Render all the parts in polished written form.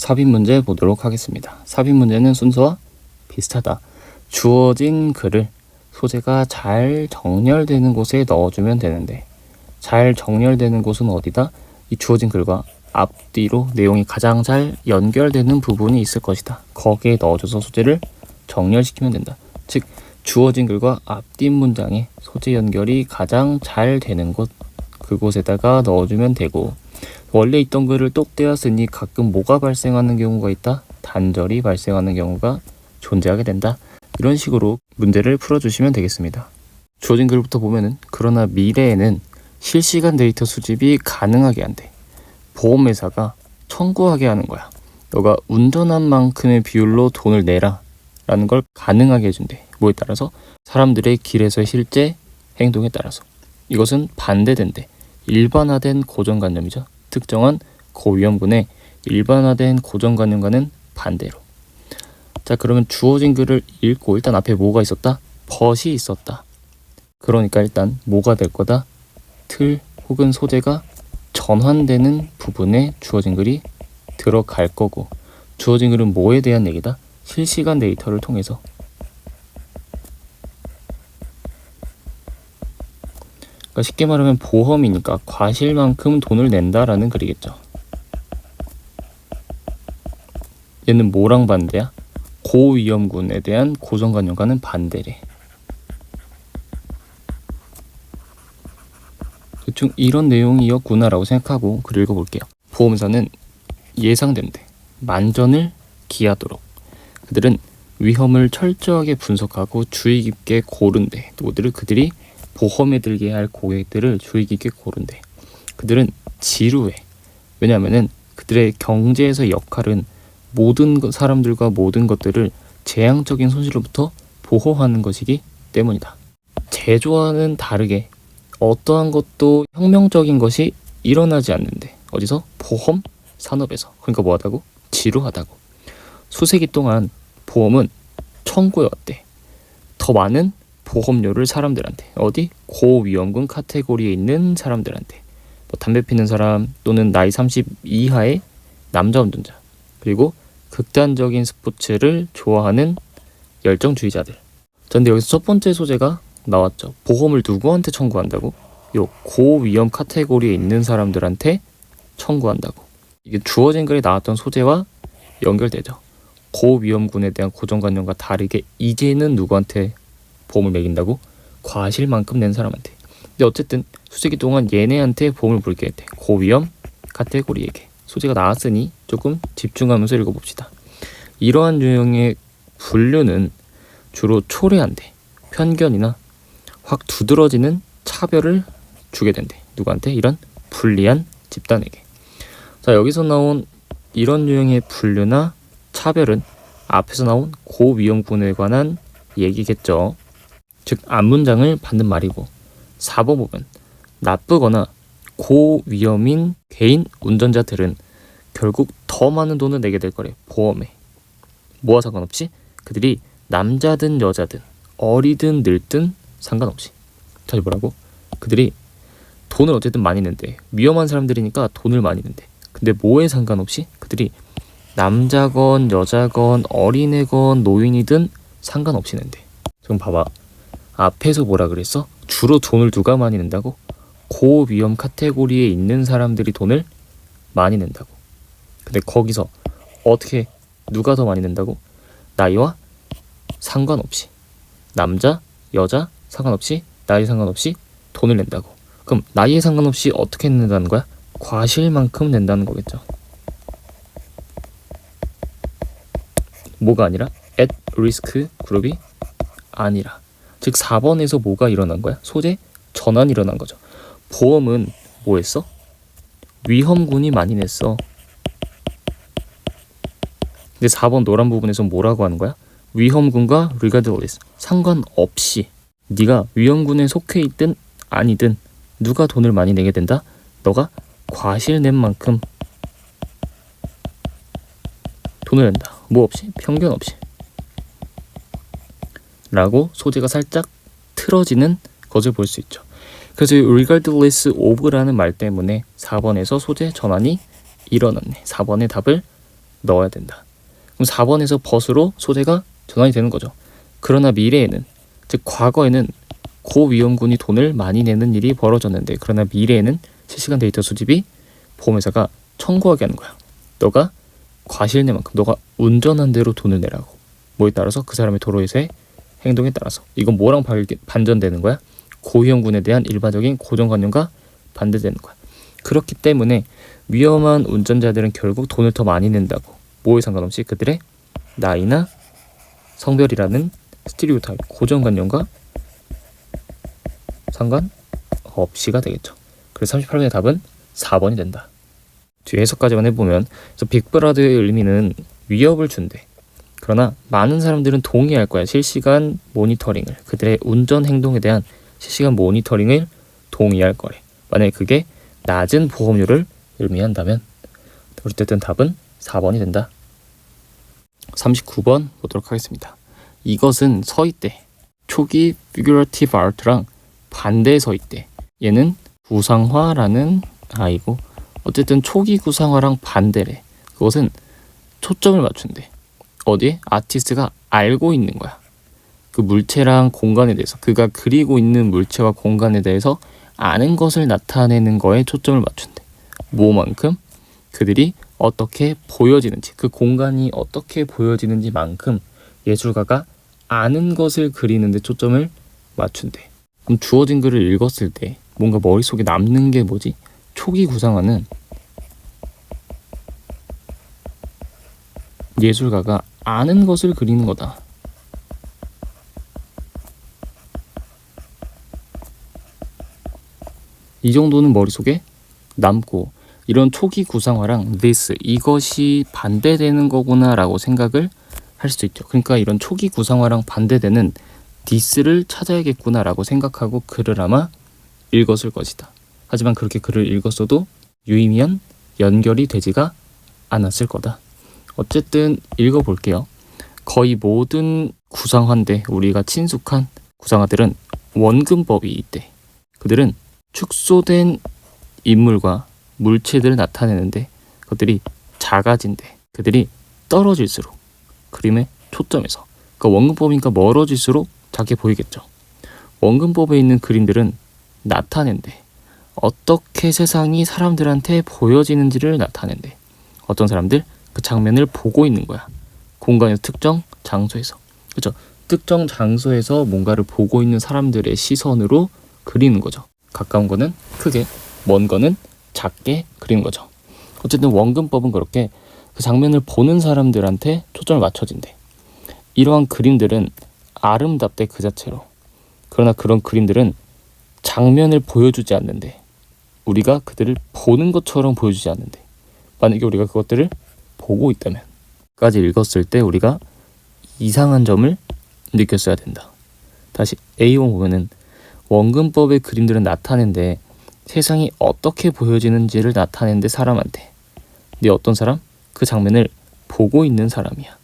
삽입 문제 보도록 하겠습니다. 삽입 문제는 순서와 비슷하다. 주어진 글을 소재가 잘 정렬되는 곳에 넣어주면 되는데, 잘 정렬되는 곳은 어디다? 이 주어진 글과 앞뒤로 내용이 가장 잘 연결되는 부분이 있을 것이다. 거기에 넣어줘서 소재를 정렬시키면 된다. 즉, 주어진 글과 앞뒷 문장의 소재 연결이 가장 잘 되는 곳, 그곳에다가 넣어주면 되고, 원래 있던 글을 똑 떼었으니 가끔 뭐가 발생하는 경우가 있다? 단절이 발생하는 경우가 존재하게 된다. 이런 식으로 문제를 풀어주시면 되겠습니다. 주어진 글부터 보면은, 그러나 미래에는 실시간 데이터 수집이 가능하게 한대. 보험회사가 청구하게 하는 거야. 너가 운전한 만큼의 비율로 돈을 내라 라는 걸 가능하게 해준대. 뭐에 따라서? 사람들의 길에서의 실제 행동에 따라서. 이것은 반대된대. 일반화된 고정관념이죠. 특정한 고위험군의 일반화된 고정관념과는 반대로. 자, 그러면 주어진 글을 읽고 일단 앞에 뭐가 있었다? 벗이 있었다. 그러니까 일단 뭐가 될 거다? 틀 혹은 소재가 전환되는 부분에 주어진 글이 들어갈 거고, 주어진 글은 뭐에 대한 얘기다? 실시간 데이터를 통해서. 그러니까 쉽게 말하면 보험이니까 과실만큼 돈을 낸다라는 글이겠죠. 얘는 뭐랑 반대야? 고위험군에 대한 고정관념과는 반대래. 대충 이런 내용이었구나라고 생각하고 글 읽어볼게요. 보험사는 예상된대. 만전을 기하도록. 그들은 위험을 철저하게 분석하고 주의 깊게 고른대. 그들이 보험에 들게 할 고객들을 주의 깊게 고른대. 그들은 지루해. 왜냐하면은 그들의 경제에서 역할은 모든 사람들과 모든 것들을 재앙적인 손실로부터 보호하는 것이기 때문이다. 제조와는 다르게 어떠한 것도 혁명적인 것이 일어나지 않는데, 어디서? 보험 산업에서. 그러니까 뭐하다고? 지루하다고. 수세기 동안 보험은 청구해왔대. 더 많은 보험료를 사람들한테. 어디? 고위험군 카테고리에 있는 사람들한테. 뭐 담배 피는 사람 또는 나이 30 이하의 남자 운전자, 그리고 극단적인 스포츠를 좋아하는 열정주의자들. 근데 여기서 첫 번째 소재가 나왔죠. 보험을 누구한테 청구한다고? 요 고위험 카테고리에 있는 사람들한테 청구한다고. 이게 주어진 글에 나왔던 소재와 연결되죠. 고위험군에 대한 고정관념과 다르게 이제는 누구한테 보험을 매긴다고? 과실만큼 낸 사람한테. 근데 어쨌든 수세기 동안 얘네한테 보험을 물게 했대. 고위험 카테고리에게. 소재가 나왔으니 조금 집중하면서 읽어봅시다. 이러한 유형의 분류는 주로 초래한대. 편견이나 확 두드러지는 차별을 주게 된대. 누구한테? 이런 불리한 집단에게. 자, 여기서 나온 이런 유형의 분류나 차별은 앞에서 나온 고위험군에 관한 얘기겠죠. 즉, 앞문장을 받는 말이고, 4번 보면 나쁘거나 고위험인 개인 운전자들은 결국 더 많은 돈을 내게 될 거래. 보험에. 뭐와 상관없이? 그들이 남자든 여자든 어리든 늙든 상관없이. 자, 뭐라고? 그들이 돈을 어쨌든 많이 낸대. 위험한 사람들이니까 돈을 많이 낸대. 근데 뭐에 상관없이? 그들이 남자건 여자건 어린애건 노인이든 상관없이 낸대. 지금 봐봐. 앞에서 뭐라 그랬어? 주로 돈을 누가 많이 낸다고? 고위험 카테고리에 있는 사람들이 돈을 많이 낸다고. 근데 거기서 어떻게 누가 더 많이 낸다고? 나이와 상관없이. 남자, 여자 상관없이, 나이 상관없이 돈을 낸다고. 그럼 나이에 상관없이 어떻게 낸다는 거야? 과실만큼 낸다는 거겠죠. 뭐가 아니라? at risk 그룹이 아니라. 즉 4번에서 뭐가 일어난 거야? 소재 전환이 일어난 거죠. 보험은 뭐 했어? 위험군이 많이 냈어. 근데 4번 노란 부분에서 뭐라고 하는 거야? 위험군과 regardless, 상관없이 네가 위험군에 속해 있든 아니든 누가 돈을 많이 내게 된다? 너가 과실 낸 만큼 돈을 낸다. 뭐 없이? 편견 없이. 라고 소재가 살짝 틀어지는 것을 볼 수 있죠. 그래서 regardless of라는 말 때문에 4번에서 소재 전환이 일어났네. 4번의 답을 넣어야 된다. 그럼 4번에서 벗으로 소재가 전환이 되는 거죠. 그러나 미래에는, 즉 과거에는 고위험군이 돈을 많이 내는 일이 벌어졌는데, 그러나 미래에는 실시간 데이터 수집이 보험회사가 청구하게 하는 거야. 너가 과실내만큼, 너가 운전한 대로 돈을 내라고. 뭐에 따라서? 그 사람의 도로에서의 행동에 따라서. 이건 뭐랑 반전되는 거야? 고위험군에 대한 일반적인 고정관념과 반대되는 거야. 그렇기 때문에 위험한 운전자들은 결국 돈을 더 많이 낸다고. 뭐에 상관없이 그들의 나이나 성별이라는 스티리오타입, 고정관념과 상관없이가 되겠죠. 그래서 38번의 답은 4번이 된다. 뒤에 해석까지만 해보면, 그래서 빅브라더의 의미는 위협을 준대. 그러나 많은 사람들은 동의할 거야. 실시간 모니터링을, 그들의 운전 행동에 대한 실시간 모니터링을 동의할 거래. 만약에 그게 낮은 보험료를 의미한다면. 어쨌든 답은 4번이 된다. 39번 보도록 하겠습니다. 이것은 서있대. 초기 figurative art랑 반대의 서있대. 얘는 구상화라는 아이고, 어쨌든 초기 구상화랑 반대래. 그것은 초점을 맞춘대. 어디에? 아티스트가 알고 있는 거야. 그 물체랑 공간에 대해서, 그가 그리고 있는 물체와 공간에 대해서 아는 것을 나타내는 거에 초점을 맞춘대. 뭐만큼? 그들이 어떻게 보여지는지, 그 공간이 어떻게 보여지는지만큼 예술가가 아는 것을 그리는 데 초점을 맞춘대. 그럼 주어진 글을 읽었을 때 뭔가 머릿속에 남는 게 뭐지? 초기 구상화는 예술가가 아는 것을 그리는 거다. 이 정도는 머릿속에 남고, 이런 초기 구상화랑 this, 이것이 반대되는 거구나 라고 생각을 할 수 있죠. 그러니까 이런 초기 구상화랑 반대되는 this를 찾아야겠구나 라고 생각하고 글을 아마 읽었을 것이다. 하지만 그렇게 글을 읽었어도 유의미한 연결이 되지가 않았을 거다. 어쨌든 읽어볼게요. 거의 모든 구상화인데 우리가 친숙한 구상화들은 원근법이 있대. 그들은 축소된 인물과 물체들을 나타내는데 그것들이 작아진대. 그들이 떨어질수록 그림의 초점에서, 그러니까 원근법이니까 멀어질수록 작게 보이겠죠. 원근법에 있는 그림들은 나타낸대. 어떻게 세상이 사람들한테 보여지는지를 나타낸대. 어떤 사람들? 그 장면을 보고 있는 거야. 공간에서, 특정 장소에서. 그렇죠? 특정 장소에서 뭔가를 보고 있는 사람들의 시선으로 그리는 거죠. 가까운 거는 크게, 먼 거는 작게 그리는 거죠. 어쨌든 원근법은 그렇게 그 장면을 보는 사람들한테 초점을 맞춰진대. 이러한 그림들은 아름답대, 그 자체로. 그러나 그런 그림들은 장면을 보여주지 않는데, 우리가 그들을 보는 것처럼 보여주지 않는데, 만약에 우리가 그것들을 보고 있다면 까지 읽었을 때 우리가 이상한 점을 느꼈어야 된다. 다시 A1 보면은 원근법의 그림들은 나타낸데 세상이 어떻게 보여지는지를 나타내는데 사람한테. 근데 어떤 사람? 그 장면을 보고 있는 사람이야.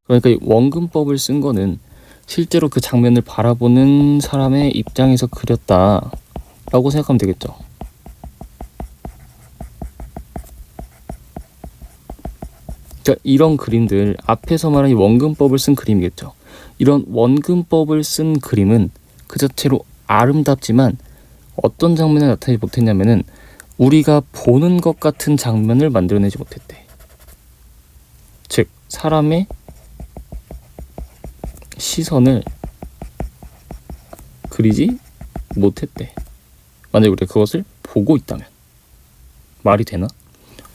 그러니까 이 원근법을 쓴 거는 실제로 그 장면을 바라보는 사람의 입장에서 그렸다 라고 생각하면 되겠죠. 그러니까 이런 그림들, 앞에서 말한 이 원근법을 쓴 그림이겠죠. 이런 원근법을 쓴 그림은 그 자체로 아름답지만 어떤 장면을 나타내지 못했냐면은 우리가 보는 것 같은 장면을 만들어내지 못했대. 즉 사람의 시선을 그리지 못했대. 만약에 우리가 그것을 보고 있다면. 말이 되나?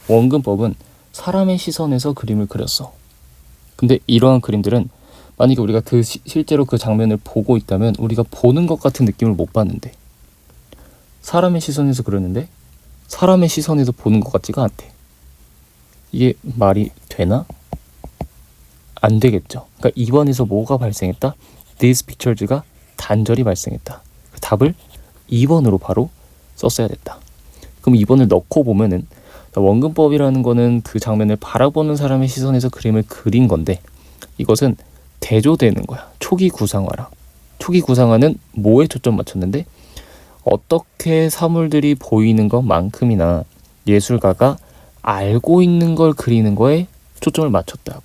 원근법은 사람의 시선에서 그림을 그렸어. 근데 이러한 그림들은 만약에 우리가 실제로 그 장면을 보고 있다면 우리가 보는 것 같은 느낌을 못 받는데, 사람의 시선에서 그렸는데 사람의 시선에서 보는 것 같지가 않대. 이게 말이 되나? 안 되겠죠. 그러니까 2번에서 뭐가 발생했다? These pictures가 단절이 발생했다. 그 답을 2번으로 바로 썼어야 됐다. 그럼 2번을 넣고 보면은 원근법이라는 거는 그 장면을 바라보는 사람의 시선에서 그림을 그린 건데, 이것은 대조되는 거야. 초기 구상화랑. 초기 구상화는 뭐에 초점 맞췄는데 어떻게 사물들이 보이는 것만큼이나 예술가가 알고 있는 걸 그리는 거에 초점을 맞췄다고.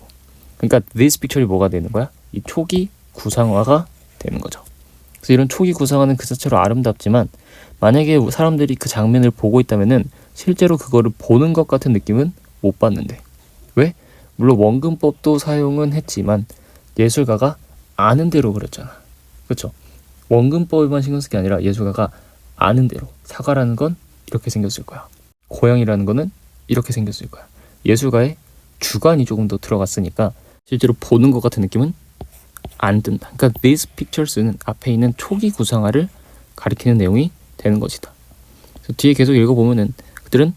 그러니까 this picture이 뭐가 되는 거야? 이 초기 구상화가 되는 거죠. 그래서 이런 초기 구상화는 그 자체로 아름답지만 만약에 사람들이 그 장면을 보고 있다면은 실제로 그거를 보는 것 같은 느낌은 못 받는데. 왜? 물론 원근법도 사용은 했지만 예술가가 아는 대로 그렸잖아. 그렇죠? 원근법에만 신경 쓸 게 아니라 예술가가 아는 대로. 사과라는 건 이렇게 생겼을 거야. 고양이라는 거는 이렇게 생겼을 거야. 예술가의 주관이 조금 더 들어갔으니까 실제로 보는 것 같은 느낌은 안 든다. 그러니까 these pictures는 앞에 있는 초기 구상화를 가리키는 내용이 되는 것이다. 그래서 뒤에 계속 읽어보면은 그들은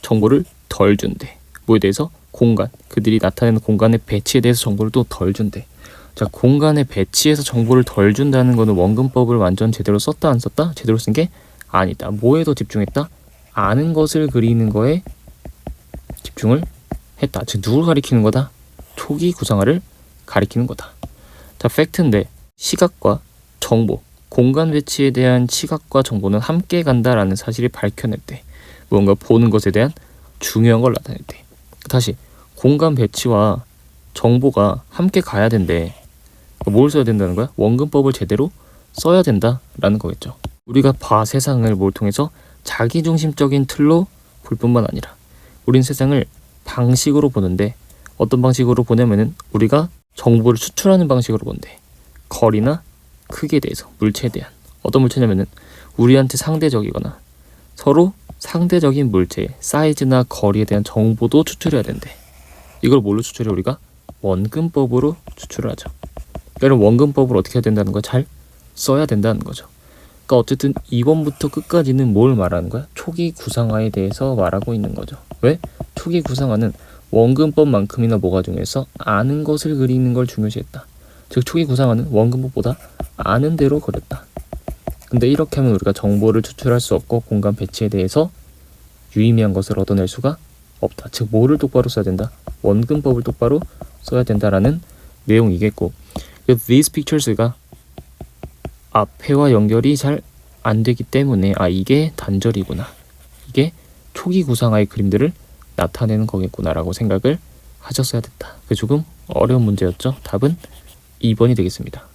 정보를 덜 준대. 뭐에 대해서? 공간. 그들이 나타내는 공간의 배치에 대해서 정보를 또 덜 준대. 자, 공간의 배치에서 정보를 덜 준다는 거는 원근법을 완전 제대로 썼다 안 썼다? 제대로 쓴 게 아니다. 뭐에 더 집중했다? 아는 것을 그리는 거에 집중을 했다. 즉 누굴 가리키는 거다? 초기 구상화를 가리키는 거다. 자, 팩트인데 시각과 정보, 공간 배치에 대한 시각과 정보는 함께 간다라는 사실이 밝혀냈대. 무언가 보는 것에 대한 중요한 걸 나타냈대. 다시 공간 배치와 정보가 함께 가야 된대. 뭘 써야 된다는 거야? 원근법을 제대로 써야 된다라는 거겠죠. 우리가 봐 세상을 뭘 통해서 자기중심적인 틀로 볼 뿐만 아니라 우린 세상을 방식으로 보는데 어떤 방식으로 보냐면은 우리가 정보를 추출하는 방식으로 본대. 거리나 크기에 대해서, 물체에 대한. 어떤 물체냐면은 우리한테 상대적이거나 서로 상대적인 물체의 사이즈나 거리에 대한 정보도 추출해야 된대. 이걸 뭘로 추출해? 우리가 원근법으로 추출을 하죠. 그러니까 원근법을 어떻게 해야 된다는 거야? 잘 써야 된다는 거죠. 그러니까 어쨌든 2번부터 끝까지는 뭘 말하는 거야? 초기 구상화에 대해서 말하고 있는 거죠. 왜? 초기 구상화는 원근법만큼이나 뭐가 중요해서 아는 것을 그리는 걸 중요시했다. 즉 초기 구상화는 원근법보다 아는 대로 그렸다. 근데 이렇게 하면 우리가 정보를 추출할 수 없고 공간 배치에 대해서 유의미한 것을 얻어낼 수가 없다. 즉 뭐를 똑바로 써야 된다? 원근법을 똑바로 써야 된다라는 내용이겠고, these pictures가 앞에와 연결이 잘 안 되기 때문에 이게 단절이구나, 이게 초기 구상화의 그림들을 나타내는 거겠구나라고 생각을 하셨어야 됐다. 그 조금 어려운 문제였죠. 답은 2번이 되겠습니다.